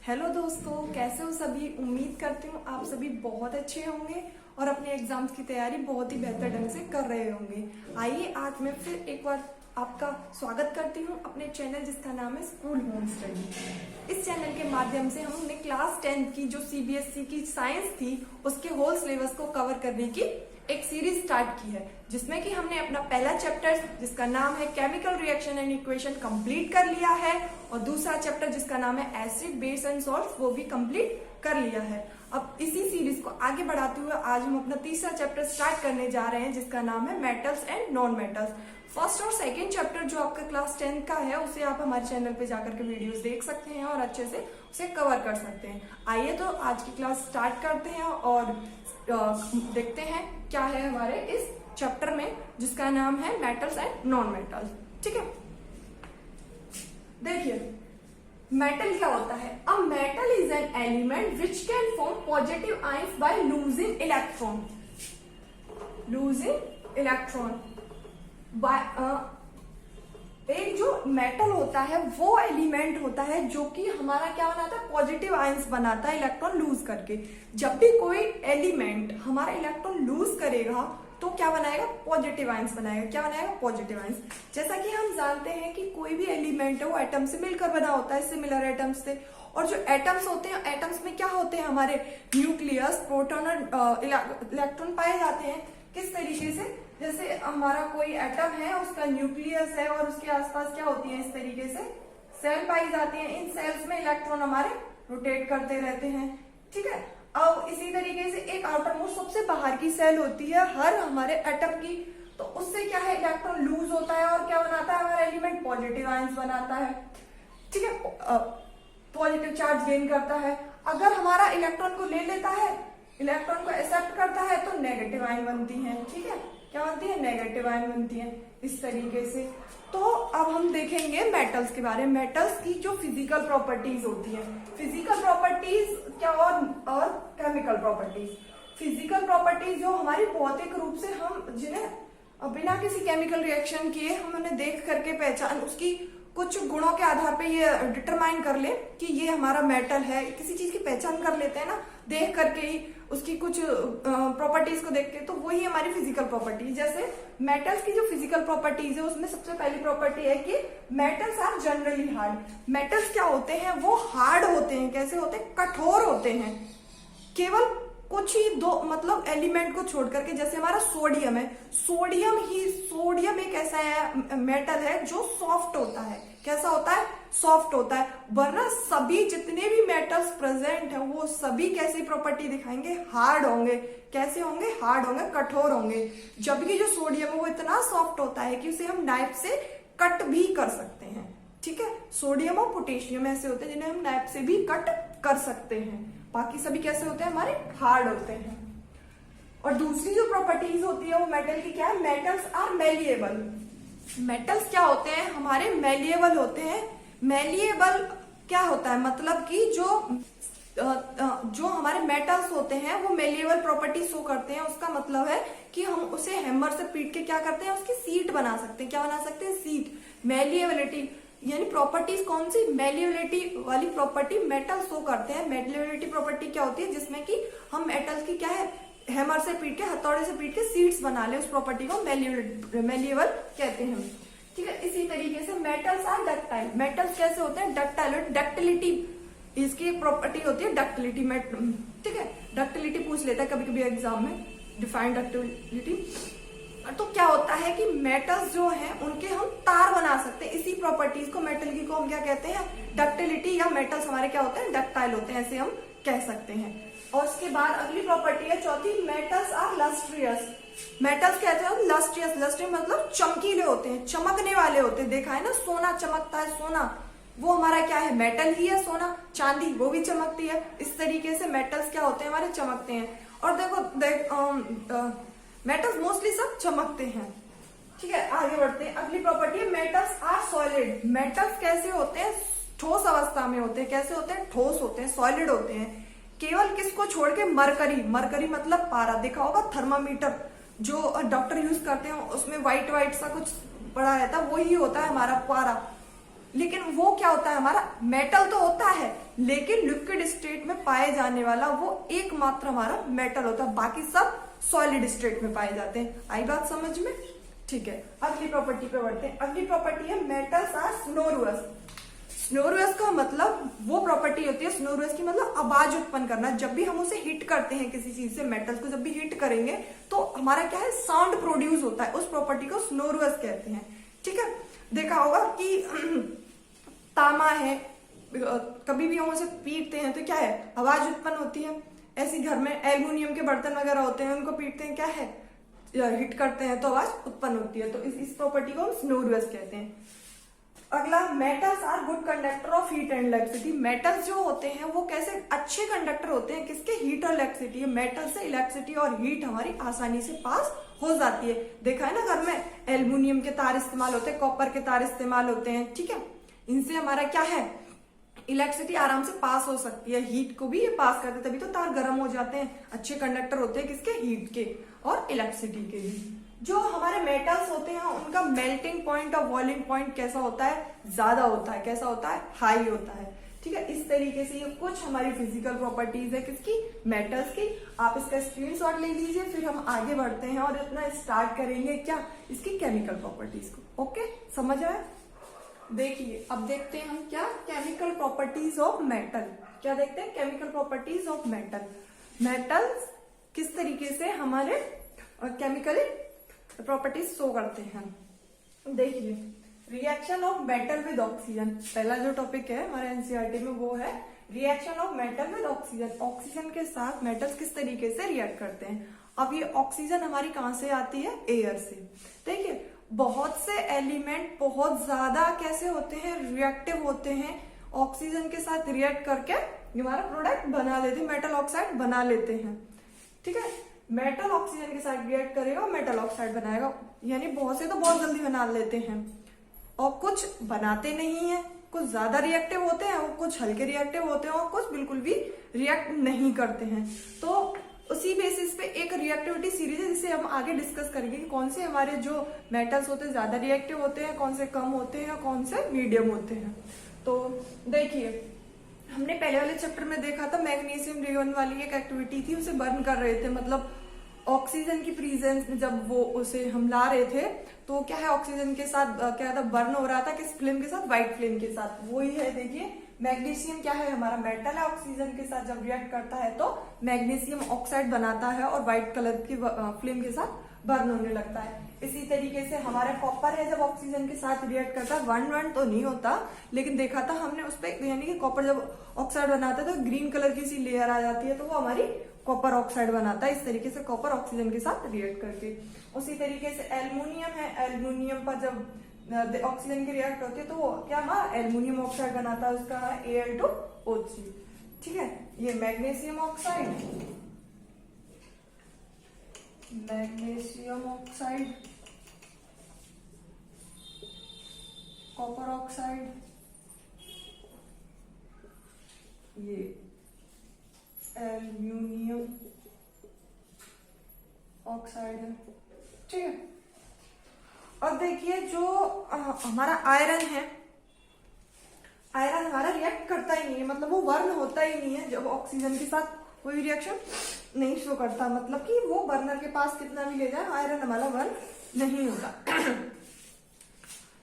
Hello दोस्तों, कैसे हो सभी। उम्मीद करती हूँ आप सभी बहुत अच्छे होंगे और अपने एग्जाम्स की तैयारी बहुत ही बेहतर ढंग से कर रहे होंगे। आइए आज मैं फिर एक बार आपका स्वागत करती हूँ अपने चैनल जिसका नाम है स्कूल होम स्टडी। इस चैनल के माध्यम से हमने क्लास 10 की जो सीबीएसई की साइंस थी उसके होल सिलेबस को कवर करने की एक सीरीज स्टार्ट की है, जिसमें कि हमने अपना पहला चैप्टर जिसका नाम है chemical reaction and equation complete कर लिया है और दूसरा चैप्टर जिसका नाम है एसिड बेस एंड सॉल्ट्स वो भी कंप्लीट कर लिया है। अब इसी सीरीज को आगे बढ़ाते हुए आज हम अपना तीसरा चैप्टर स्टार्ट करने जा रहे हैं जिसका नाम है metals and non metals. First और सेकेंड चैप्टर जो आपका क्लास 10 का है उसे आप हमारे चैनल पे जाकर के वीडियोस देख सकते हैं और अच्छे से उसे कवर कर सकते हैं। आइए तो आज की क्लास स्टार्ट करते हैं और देखते हैं क्या है हमारे इस चैप्टर में जिसका नाम है मेटल्स एंड नॉन मेटल्स। ठीक है, देखिए मेटल क्या होता है। A metal is an element which can form positive ions by losing electron. Losing electron एक जो मेटल होता है वो एलिमेंट होता है जो कि हमारा क्या बनाता है, पॉजिटिव आयंस बनाता है इलेक्ट्रॉन लूज करके। जब भी कोई एलिमेंट हमारा इलेक्ट्रॉन लूज करेगा तो क्या बनाएगा, पॉजिटिव आयंस बनाएगा। क्या बनाएगा, पॉजिटिव आयंस। जैसा कि हम जानते हैं कि कोई भी एलिमेंट है वो एटम से मिलकर बना होता है, सिमिलर एटम्स से। और जो एटम्स होते हैं, एटम्स में क्या होते हैं, हमारे न्यूक्लियस, प्रोटॉन और इलेक्ट्रॉन पाए जाते हैं। किस तरीके से, जैसे हमारा कोई एटम है उसका न्यूक्लियस है और उसके आसपास क्या होती है, इस तरीके से सेल पाई जाती हैं। इन सेल्स में इलेक्ट्रॉन हमारे रोटेट करते रहते हैं। ठीक है, अब इसी तरीके से एक आउटर मोस्ट सबसे बाहर की सेल होती है हर हमारे एटम की, तो उससे क्या है, इलेक्ट्रॉन लूज होता है और क्या बनाता है हमारा एलिमेंट, पॉजिटिव आयंस बनाता है। ठीक है, पॉजिटिव चार्ज गेन करता है। अगर हमारा इलेक्ट्रॉन को ले लेता है, इलेक्ट्रॉन को एक्सेप्ट करता है तो नेगेटिव आयन बनती है। ठीक है, क्या बनती है, नेगेटिव आयन बनती है इस तरीके से। तो अब हम देखेंगे मेटल्स के बारे में। मेटल्स की जो फिजिकल प्रॉपर्टीज होती है, फिजिकल प्रॉपर्टीज क्या और केमिकल प्रॉपर्टीज। फिजिकल प्रॉपर्टीज जो हमारी भौतिक रूप से हम जिन्हें बिना किसी केमिकल रिएक्शन किए हम उन्हें देख करके पहचान, उसकी कुछ गुणों के आधार पे ये डिटरमाइन कर ले कि ये हमारा मेटल है। किसी चीज की पहचान कर लेते हैं ना देख करके ही, उसकी कुछ प्रॉपर्टीज को देख के, तो वही हमारी फिजिकल प्रॉपर्टी। जैसे मेटल्स की जो फिजिकल प्रॉपर्टीज है उसमें सबसे पहली प्रॉपर्टी है कि metals are generally hard. Metals क्या होते हैं, वो हार्ड होते हैं। कैसे होते हैं, कठोर होते हैं। केवल कुछ ही दो मतलब एलिमेंट को छोड़ करके, जैसे हमारा सोडियम है, सोडियम एक ऐसा है मेटल है जो सॉफ्ट होता है। कैसा होता है, सॉफ्ट होता है। वरना सभी जितने भी मेटल्स प्रेजेंट हैं वो सभी कैसी प्रॉपर्टी दिखाएंगे, हार्ड होंगे। कैसे होंगे, हार्ड होंगे, कठोर होंगे। जबकि जो सोडियम है वो इतना सॉफ्ट होता है कि उसे हम नाइफ से कट भी कर सकते हैं। ठीक है, सोडियम और पोटेशियम ऐसे होते हैं जिन्हें हम नाइफ से भी कट कर सकते हैं। बाकी सभी कैसे होते हैं, हमारे हार्ड होते हैं। और दूसरी जो प्रॉपर्टीज होती है वो मेटल की क्या है, मेटल्स आर मेलिएबल। मेटल्स क्या होते हैं, हमारे मेलिएबल होते हैं। मेलिएबल क्या होता है, मतलब कि जो हमारे मेटल्स होते हैं वो मेलिएबल प्रॉपर्टी शो करते हैं। उसका मतलब है कि हम उसे हैमर से पीट के क्या करते हैं, उसकी सीट बना सकते हैं। क्या बना सकते हैं, सीट। मेलिएबिलिटी यानी प्रॉपर्टीज कौन सी, मेलिएबिलिटी वाली प्रॉपर्टी मेटल शो करते हैं। मेलिएबिलिटी प्रॉपर्टी क्या होती है, जिसमें कि हम मेटल्स की क्या है, हैमर से पीट के, हथौड़े से पीट के सीड्स बना ले, उस प्रॉपर्टी को मेलिएबल कहते हैं। ठीक है, इसी तरीके से मेटल्स आर डक्टाइल। मेटल्स कैसे होते हैं, डक्टाइल। डक्टिलिटी इसकी प्रॉपर्टी होती है, डक्टिलिटी। ठीक है, डक्टिलिटी पूछ लेता है कभी कभी एग्जाम में, डिफाइन डक्टिलिटी। तो क्या होता है कि मेटल्स जो हैं उनके हम तार बना सकते हैं। इसी प्रॉपर्टीज को, मेटल की को हम क्या कहते हैं, डक्टिलिटी, या मेटल्स हमारे क्या होते हैं, डक्टाइल होते हैं, ऐसे हम कह सकते हैं। और उसके बाद अगली प्रॉपर्टी है चौथी, मेटल्स आर लस्ट्रियस। मेटल्स कहते हैं लस्ट्रियस। लस्ट्रियस मतलब चमकीले होते हैं, चमकने वाले होते हैं। देखा है ना, सोना चमकता है, सोना वो हमारा क्या है, मेटल ही है। सोना, चांदी वो भी चमकती है। इस तरीके से मेटल्स क्या होते हैं, हमारे चमकते हैं। और देखो मेटल्स मोस्टली सब चमकते हैं। ठीक है, आगे बढ़ते हैं। अगली प्रॉपर्टी है मेटल्स आर सॉलिड। मेटल्स कैसे होते हैं, ठोस अवस्था में होते हैं। कैसे होते हैं, ठोस होते हैं, सॉलिड होते हैं। केवल किसको छोड़ के, मरकरी। मरकरी मतलब पारा, देखा होगा थर्मामीटर जो डॉक्टर यूज करते हैं, उसमें व्हाइट व्हाइट सा कुछ पड़ा रहता है, वही होता है हमारा पारा। लेकिन वो क्या होता है, हमारा मेटल तो होता है लेकिन लिक्विड स्टेट में पाए जाने वाला वो एकमात्र हमारा मेटल होता है, बाकी सब सॉलिड स्टेट में पाए जाते हैं। आई बात समझ में? ठीक है, अगली प्रॉपर्टी पे बढ़ते हैं। अगली प्रॉपर्टी है मेटल्स आर स्नोरुअस। स्नोरुअस का मतलब वो प्रॉपर्टी होती है, स्नोरुअस की मतलब आवाज उत्पन्न करना। जब भी हम उसे हिट करते हैं किसी चीज से, मेटल्स को जब भी हिट करेंगे तो हमारा क्या है, साउंड प्रोड्यूस होता है। उस प्रॉपर्टी को स्नोरुअस कहते हैं। ठीक है, देखा होगा कि तांबा है, कभी भी हम उसे पीटते हैं तो क्या है, आवाज उत्पन्न होती है। ऐसे घर में एल्युमिनियम के बर्तन वगैरह होते हैं, उनको पीटते हैं, क्या है, हिट करते हैं तो आवाज उत्पन्न होती है। तो इस प्रॉपर्टी को हम स्नोरुअस कहते हैं। अगला, metals are good conductor of heat and electricity. Metals जो होते हैं वो कैसे अच्छे कंडक्टर होते हैं, किसके, हीट और इलेक्ट्रिसिटी। मेटल से इलेक्ट्रिसिटी और हीट हमारी आसानी से पास हो जाती है। देखा है ना, घर में एल्युमिनियम के तार इस्तेमाल होते हैं, कॉपर के तार इस्तेमाल होते हैं। ठीक है, इनसे हमारा क्या है, इलेक्ट्रिसिटी आराम से पास हो सकती है, हीट को भी ये पास करते हैं, तभी तो तार गर्म हो जाते हैं। अच्छे कंडक्टर होते हैं किसके, हीट के और इलेक्ट्रिसिटी के भी। जो हमारे मेटल्स होते हैं उनका मेल्टिंग पॉइंट और बॉइलिंग पॉइंट कैसा होता है, ज्यादा होता है। कैसा होता है, हाई होता है। ठीक है, इस तरीके से ये कुछ हमारी फिजिकल प्रॉपर्टीज है किसकी, मेटल्स की। आप इसका स्क्रीनशॉट ले लीजिए, फिर हम आगे बढ़ते हैं और इतना स्टार्ट करेंगे क्या, इसकी केमिकल प्रॉपर्टीज को। ओके, समझ आया? देखिए, अब देखते हैं हम क्या, केमिकल प्रॉपर्टीज ऑफ मेटल। क्या देखते हैं, chemical properties of metal. Metals किस तरीके से हमारे केमिकल प्रॉपर्टीज शो करते हैं। देखिए, reaction of metal with oxygen, पहला जो टॉपिक है हमारे एनसीईआरटी में वो है reaction of metal with oxygen. Oxygen के साथ मेटल्स किस तरीके से रिएक्ट करते हैं। अब ये ऑक्सीजन हमारी कहां से आती है, एयर से। देखिए, बहुत से एलिमेंट बहुत ज्यादा कैसे होते हैं, रिएक्टिव होते हैं, ऑक्सीजन के साथ रिएक्ट करके हमारा प्रोडक्ट बना लेते हैं, मेटल ऑक्साइड बना लेते हैं। ठीक है, मेटल ऑक्सीजन के साथ रिएक्ट करेगा, मेटल ऑक्साइड बनाएगा। यानी बहुत से तो बहुत जल्दी बना लेते हैं, और कुछ बनाते नहीं है, कुछ ज्यादा रिएक्टिव होते हैं और कुछ हल्के रिएक्टिव होते हैं और कुछ बिल्कुल भी रिएक्ट नहीं करते हैं। तो उसी बेसिस पे एक रिएक्टिविटी सीरीज है जिसे हम आगे डिस्कस करेंगे कि कौन से हमारे जो मेटल्स होते हैं ज्यादा रिएक्टिव होते हैं, कौन से कम होते हैं, कौन से मीडियम होते हैं। तो देखिए, हमने पहले वाले चैप्टर में देखा था मैग्नीशियम रेयन वाली एक एक्टिविटी थी, उसे बर्न कर रहे थे। मतलब ऑक्सीजन की प्रेजेंस में जब वो उसे हम ला रहे थे तो क्या है, ऑक्सीजन के साथ क्या था, बर्न हो रहा था किस फ्लेम के साथ, व्हाइट फ्लेम के साथ। वही है, देखिए मैग्नीशियम क्या है, हमारा मेटल है, ऑक्सीजन के साथ जब रिएक्ट करता है तो मैग्नीशियम ऑक्साइड बनाता है और व्हाइट कलर की फ्लेम के साथ बर्न होने लगता है। इसी तरीके से हमारा कॉपर है, जब ऑक्सीजन के साथ रिएक्ट करता है, वन तो नहीं होता, लेकिन देखा था हमने उस पर, यानी कि कॉपर जब ऑक्साइड बनाता है तो ग्रीन कलर की सी लेयर आ जाती है, तो वो हमारी कॉपर ऑक्साइड बनाता है। इस तरीके से कॉपर ऑक्सीजन के साथ रिएक्ट करके। उसी तरीके से एल्युमिनियम है, एल्युमिनियम पर जब ऑक्सीजन की रिएक्ट होती है तो वो क्या हमारा एल्युमिनियम ऑक्साइड बनाता है, उसका है Al2O3। ठीक है, ये magnesium oxide, magnesium oxide, copper oxide, ये एल्युमिनियम ऑक्साइड है। ठीक है, अब देखिए जो हमारा आयरन है, आयरन हमारा रिएक्ट करता ही नहीं है, मतलब वो बर्न होता ही नहीं है जब ऑक्सीजन के साथ कोई रिएक्शन नहीं शो करता। मतलब कि वो बर्नर के पास कितना भी ले जाए, आयरन हमारा बर्न नहीं होता।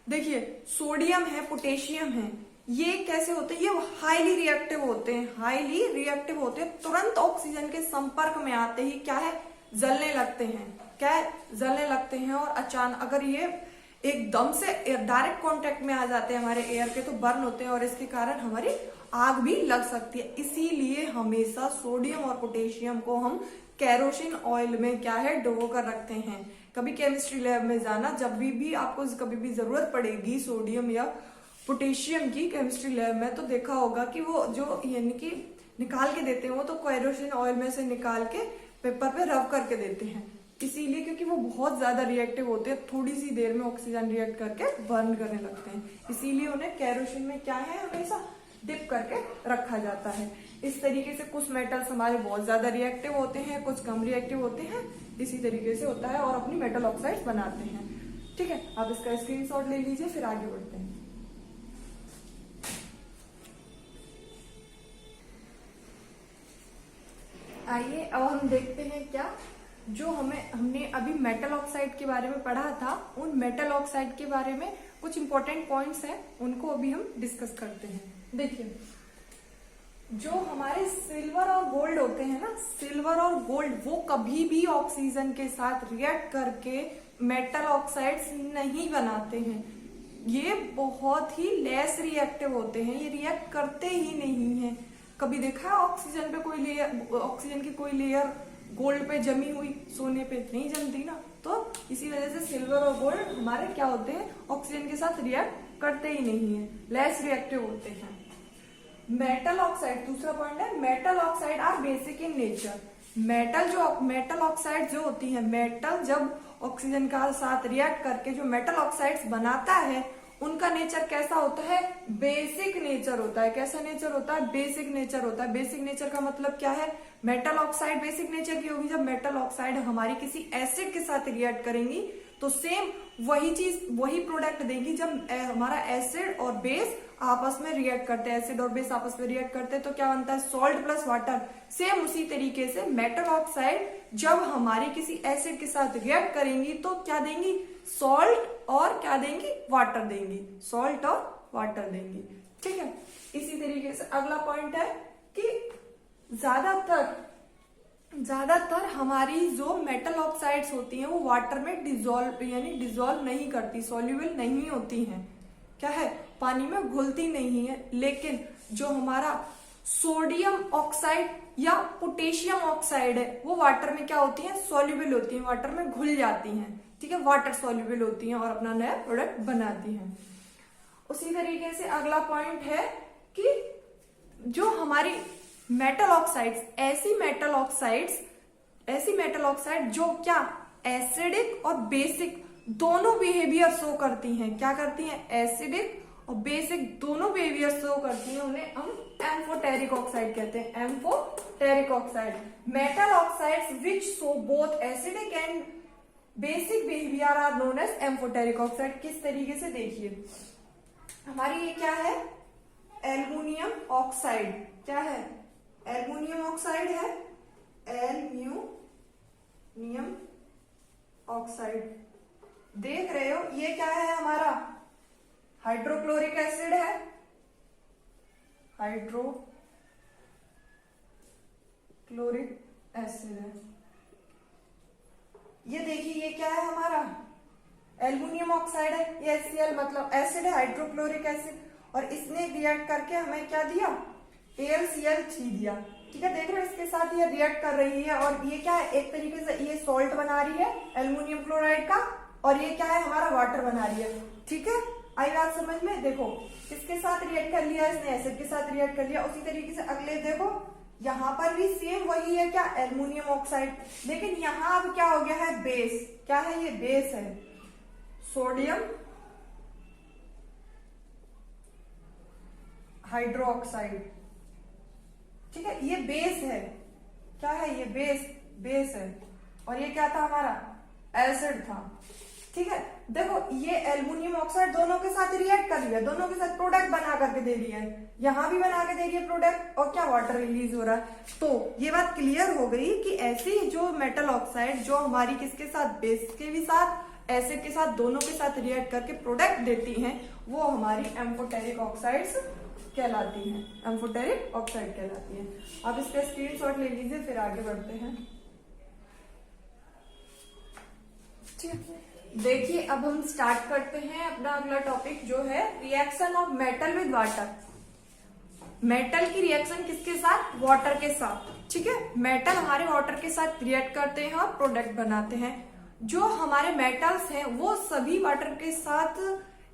देखिए, सोडियम है, पोटेशियम है, ये कैसे होते हैं, ये हाईली रिएक्टिव होते हैं, हाईली रिएक्टिव होते हैं। तुरंत ऑक्सीजन के संपर्क में आते ही क्या है, जलने लगते हैं। क्या है, जलने लगते हैं। और अचानक अगर ये एकदम से डायरेक्ट कांटेक्ट में आ जाते हैं हमारे एयर के तो बर्न होते हैं और इसके कारण हमारी आग भी लग सकती है। इसीलिए हमेशा सोडियम और पोटेशियम को हम केरोसिन ऑयल में क्या है, डुबो कर रखते हैं। कभी केमिस्ट्री लैब में जाना, जब भी आपको कभी भी जरूरत पड़ेगी सोडियम या पोटेशियम की केमिस्ट्री लैब में, तो देखा होगा कि वो जो यानी कि निकाल के देते हैं, वो तो केरोसिन ऑयल में से निकाल के पेपर पे रब करके देते हैं। इसीलिए क्योंकि वो बहुत ज्यादा रिएक्टिव होते हैं, थोड़ी सी देर में ऑक्सीजन रिएक्ट करके बर्न करने लगते हैं। इसीलिए उन्हें केरोसिन में क्या है, हमेशा डिप करके रखा जाता है। इस तरीके से कुछ मेटल्स हमारे बहुत ज्यादा रिएक्टिव होते हैं, कुछ कम रिएक्टिव होते हैं, इसी तरीके से होता है और अपनी मेटल ऑक्साइड बनाते हैं। ठीक है, आप इसका स्क्रीनशॉट ले लीजिए, फिर आगे बढ़ते हैं। आइए अब हम देखते हैं क्या जो हमने अभी मेटल ऑक्साइड के बारे में पढ़ा था, उन मेटल ऑक्साइड के बारे में कुछ इंपॉर्टेंट पॉइंट्स हैं, उनको अभी हम डिस्कस करते हैं। देखिए, जो हमारे सिल्वर और गोल्ड होते हैं ना, सिल्वर और गोल्ड, वो कभी भी ऑक्सीजन के साथ रिएक्ट करके मेटल ऑक्साइड्स नहीं बनाते हैं। ये बहुत ही लेस रिएक्टिव होते हैं, ये रिएक्ट करते ही नहीं है। कभी देखा है ऑक्सीजन पे कोई लेयर, ऑक्सीजन की कोई लेयर गोल्ड पे जमी हुई, सोने पे नहीं जमती ना। तो इसी वजह से सिल्वर और गोल्ड हमारे क्या होते हैं, ऑक्सीजन के साथ रिएक्ट करते ही नहीं है, लेस रिएक्टिव होते हैं। मेटल ऑक्साइड, दूसरा पॉइंट है, metal oxide are basic in nature. Metal oxide जो होती है, मेटल जब ऑक्सीजन का साथ रिएक्ट करके जो मेटल ऑक्साइड्स बनाता है, उनका नेचर कैसा होता है, बेसिक नेचर होता है। कैसा नेचर होता है, बेसिक नेचर होता है। बेसिक नेचर का मतलब क्या है, मेटल ऑक्साइड बेसिक नेचर की होगी जब मेटल ऑक्साइड हमारी किसी एसिड के साथ रिएक्ट करेंगी तो सेम वही चीज, वही प्रोडक्ट देगी। जब हमारा एसिड और बेस आपस में रिएक्ट करते हैं, एसिड और बेस आपस में रिएक्ट करते हैं तो क्या बनता है, सॉल्ट प्लस वाटर। सेम उसी तरीके से मेटल ऑक्साइड जब हमारी किसी एसिड के साथ रिएक्ट करेंगी तो क्या देंगी, सॉल्ट और क्या देंगी, वाटर देंगी, सॉल्ट और वाटर देंगी। ठीक है, इसी तरीके से अगला पॉइंट है कि ज्यादातर हमारी जो मेटल ऑक्साइड्स होती हैं वो वाटर में डिजोल्व नहीं करती, सॉल्युबल नहीं होती हैं। क्या है, पानी में घुलती नहीं है। लेकिन जो हमारा सोडियम ऑक्साइड या पोटेशियम ऑक्साइड है वो वाटर में क्या होती है, सॉल्युबल होती है, वाटर में घुल जाती हैं। ठीक है, वाटर सॉल्युबल होती हैं और अपना नया प्रोडक्ट बनाती हैं। उसी तरीके से अगला पॉइंट है कि जो हमारी मेटल ऑक्साइड्स, ऐसी मेटल ऑक्साइड जो क्या एसिडिक और बेसिक दोनों बिहेवियर शो करती हैं। क्या करती हैं, एसिडिक और बेसिक दोनों बिहेवियर शो करती हैं, उन्हें हम एम्फोटेरिक ऑक्साइड कहते हैं। Amphoteric oxide, metal oxides which show both acidic and basic behaviour are known as amphoteric oxide. किस तरीके से, देखिए हमारी ये क्या है, एल्युमिनियम ऑक्साइड। क्या है, एल्युमिनियम ऑक्साइड है, एल्युमिनियम ऑक्साइड देख रहे हो। ये क्या है हमारा, हाइड्रोक्लोरिक एसिड है, हाइड्रोक्लोरिक एसिड है। ये देखिए ये क्या है हमारा, एल्युमिनियम ऑक्साइड है, ये HCl मतलब एसिड है, हाइड्रोक्लोरिक एसिड, और इसने रिएक्ट करके हमें क्या दिया, AlCl3 दिया। ठीक है, देख रहे हो इसके साथ ये रिएक्ट कर रही है और ये क्या है, एक तरीके से ये सॉल्ट बना रही है एल्युमिनियम क्लोराइड का, और ये क्या है हमारा वाटर बना रही है। ठीक है, आई बात समझ में। देखो किसके साथ रिएक्ट कर लिया, इसने एसिड के साथ रिएक्ट कर लिया। उसी तरीके से अगले देखो, यहाँ पर भी सेम वही है, क्या, एल्युमिनियम ऑक्साइड, लेकिन यहाँ अब क्या हो गया है, बेस। क्या है, ये बेस है, सोडियम हाइड्रोक्साइड। ठीक है, ये बेस है। क्या है, ये बेस है, और ये क्या था हमारा, एसिड था। ठीक है, देखो ये एल्युमिनियम ऑक्साइड दोनों के साथ रिएक्ट कर लिया, दोनों के साथ प्रोडक्ट बना करके दे दिया है, यहां भी बना के दे रही है प्रोडक्ट, और क्या, वाटर रिलीज हो रहा है। तो ये बात क्लियर हो गई कि ऐसी जो मेटल ऑक्साइड जो हमारी किसके साथ, बेस के भी साथ, एसिड के साथ, दोनों के साथ रिएक्ट करके प्रोडक्ट देती हैं, वो हमारी एम्फोटेरिक ऑक्साइड्स कहलाती हैं, एम्फोटेरिक ऑक्साइड कहलाती हैं। आप इसका स्क्रीनशॉट ले लीजिए, फिर आगे बढ़ते हैं। देखिए अब हम स्टार्ट करते हैं अपना अगला टॉपिक, जो है reaction of metal with water. Metal की रिएक्शन किसके साथ, वाटर के साथ। ठीक है, मेटल हमारे वाटर के साथ रिएक्ट करते हैं और प्रोडक्ट बनाते हैं। जो हमारे मेटल्स हैं वो सभी वाटर के साथ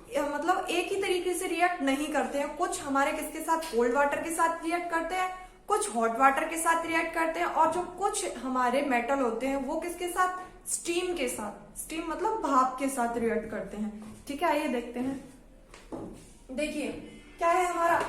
मतलब एक ही तरीके से रिएक्ट नहीं करते हैं। कुछ हमारे किसके साथ, कोल्ड वाटर के साथ रिएक्ट करते हैं, कुछ हॉट वाटर के साथ रिएक्ट करते हैं, और जो कुछ हमारे मेटल होते हैं वो किसके साथ, स्टीम के साथ, स्टीम मतलब भाप के साथ रिएक्ट करते हैं। ठीक है, आइए देखते हैं। देखिए क्या है हमारा,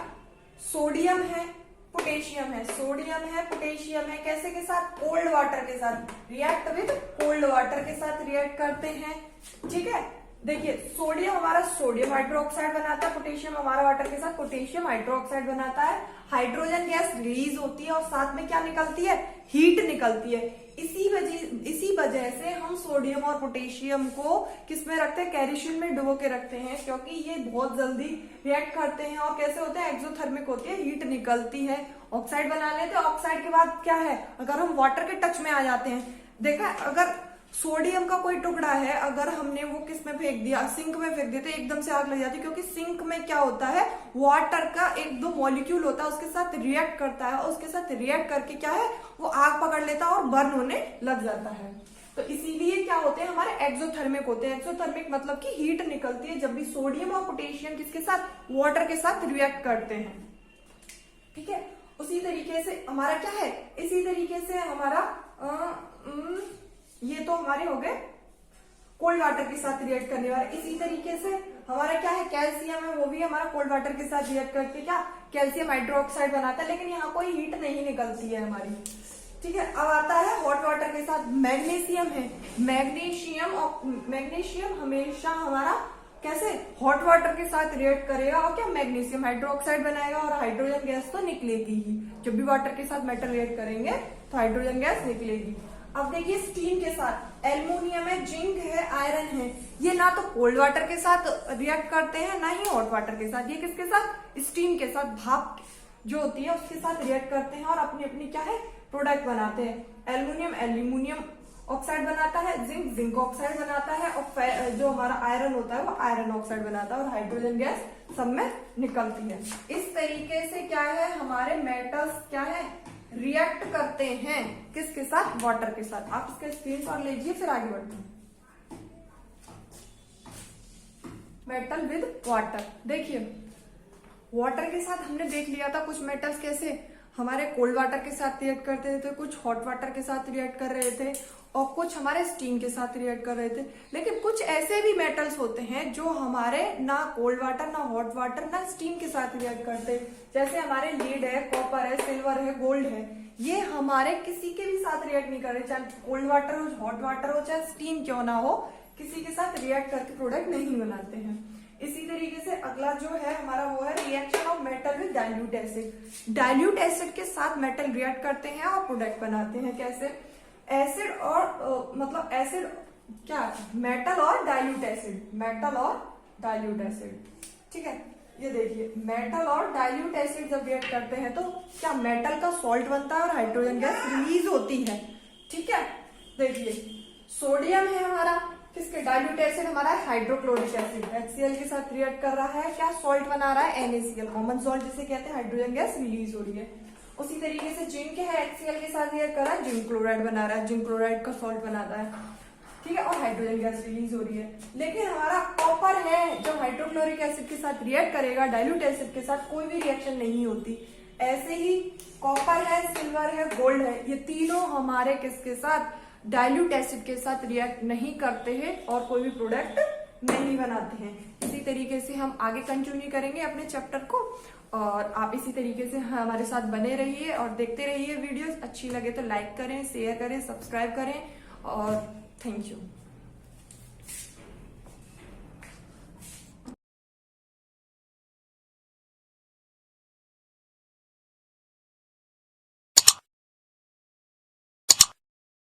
सोडियम है, पोटेशियम है, सोडियम है, पोटेशियम है, कैसे के साथ, कोल्ड वाटर के साथ, रिएक्ट विद कोल्ड वाटर के साथ रिएक्ट करते हैं। ठीक है, देखिए सोडियम हमारा सोडियम हाइड्रोक्साइड बनाता है, पोटेशियम हमारा वाटर के साथ पोटेशियम हाइड्रोक्साइड बनाता है, हाइड्रोजन गैस रिलीज होती है और साथ में क्या निकलती है, हीट निकलती है। इसी वजह से हम सोडियम और पोटेशियम को किस में रखते हैं, कैल्शियम में डुबो के रखते हैं, क्योंकि ये बहुत जल्दी रिएक्ट करते हैं और कैसे होते हैं, एक्सोथर्मिक होती है, हीट निकलती है, ऑक्साइड बना लेते हैं। ऑक्साइड के बाद क्या है, अगर हम वाटर के टच में आ जाते हैं, देखा अगर सोडियम का कोई टुकड़ा है, अगर हमने वो किस में फेंक दिया, सिंक में फेंक देते, एकदम से आग लग जाती है, क्योंकि सिंक में क्या होता है, वाटर का एक दो मॉलिक्यूल होता है, उसके साथ रिएक्ट करता है और उसके साथ रिएक्ट करके क्या है, वो आग पकड़ लेता है और बर्न होने लग जाता है। तो इसीलिए क्या होते हैं, हमारे एक्सोथर्मिक होते हैं। एक्सोथर्मिक मतलब कि हीट निकलती है जब भी सोडियम और पोटेशियम किसके साथ, वाटर के साथ रिएक्ट करते हैं। ठीक है, उसी तरीके से हमारा क्या है, इसी तरीके से हमारा ये तो हमारे हो गए कोल्ड वाटर के साथ रिएक्ट करने वाले। इसी तरीके से हमारा क्या है, कैल्शियम है, वो भी हमारा कोल्ड वाटर के साथ रिएक्ट करके क्या कैल्शियम हाइड्रोक्साइड बनाता है, लेकिन यहाँ कोई हीट नहीं निकलती है हमारी। ठीक है, अब आता है हॉट वाटर के साथ मैग्नीशियम है। मैग्नीशियम हमेशा हमारा कैसे हॉट वाटर के साथ रिएक्ट करेगा और क्या मैग्नीशियम हाइड्रोक्साइड बनाएगा और हाइड्रोजन गैस तो निकलेगी ही। जब भी वाटर के साथ मेटल रिएक्ट करेंगे तो हाइड्रोजन गैस निकलेगी। अब देखिए स्टीम के साथ एल्युमिनियम है, जिंक है, आयरन है, ये ना तो कोल्ड वाटर के साथ रिएक्ट करते हैं ना ही हॉट वाटर के साथ, ये किसके साथ, स्टीम के साथ, भाप जो होती है उसके साथ रिएक्ट करते हैं और अपनी अपनी क्या है प्रोडक्ट बनाते हैं। एल्यूमिनियम ऑक्साइड बनाता है, जिंक ऑक्साइड बनाता है और जो हमारा आयरन होता है वो आयरन ऑक्साइड बनाता है और हाइड्रोजन गैस सब में निकलती है। इस तरीके से क्या है, हमारे मेटल्स क्या है रिएक्ट करते हैं किसके साथ, वाटर के साथ। आप इसका स्क्रीनशॉट लीजिए फिर आगे बढ़ते हैं। मेटल विद वाटर, देखिए वाटर के साथ हमने देख लिया था कुछ मेटल्स कैसे हमारे कोल्ड वाटर के साथ रिएक्ट करते थे, कुछ हॉट वाटर के साथ रिएक्ट कर रहे थे और कुछ हमारे स्टीम के साथ रिएक्ट कर रहे थे। लेकिन कुछ ऐसे भी मेटल्स होते हैं जो हमारे ना कोल्ड वाटर, ना हॉट वाटर, ना स्टीम के साथ रिएक्ट करते, जैसे हमारे लीड है, कॉपर है, सिल्वर है, गोल्ड है, ये हमारे किसी के भी साथ रिएक्ट नहीं कर रहे, चाहे कोल्ड वाटर हो, हॉट वाटर हो, चाहे स्टीम क्यों ना हो, किसी के साथ रिएक्ट करके प्रोडक्ट नहीं बनाते हैं। इसी तरीके से अगला जो है हमारा वो है reaction of metal with dilute acid. Dilute acid के साथ मेटल रिएक्ट करते हैं और प्रोडक्ट बनाते हैं। कैसे, एसिड और मतलब एसिड क्या, मेटल और डाइल्यूट एसिड, मेटल और डाइल्यूट एसिड। ठीक है, ये देखिए मेटल और डाइल्यूट एसिड जब रिएक्ट करते हैं तो क्या मेटल का सॉल्ट बनता है और हाइड्रोजन गैस रिलीज होती है। ठीक है, देखिए सोडियम है हमारा किसके, डाइल्यूट एसिड हमारा हाइड्रोक्लोरिक एसिड, HCl के साथ रिएक्ट कर रहा है, क्या सॉल्ट बना रहा है, NaCl, कॉमन सॉल्ट जिसे कहते हैं, हाइड्रोजन गैस रिलीज हो रही है। उसी तरीके से जिंक है, HCl के साथ रिएक्ट कर रहा है, जिंक क्लोराइड बना रहा है, जिंक क्लोराइड का सॉल्ट बनाता है। ठीक है, और हाइड्रोजन गैस रिलीज हो रही है। लेकिन हमारा कॉपर है जो हाइड्रोक्लोरिक एसिड के साथ रिएक्ट करेगा, डाइल्यूट एसिड के साथ कोई भी रिएक्शन नहीं होती। ऐसे ही कॉपर है, सिल्वर है, गोल्ड है, ये तीनों हमारे किसके साथ, डाइल्यूट एसिड के साथ रिएक्ट नहीं करते हैं और कोई भी प्रोडक्ट नहीं बनाते हैं। इसी तरीके से हम आगे कंटिन्यू करेंगे अपने चैप्टर को और आप इसी तरीके से हमारे साथ बने रहिए और देखते रहिए वीडियोस। अच्छी लगे तो लाइक करें, शेयर करें, सब्सक्राइब करें और थैंक यू।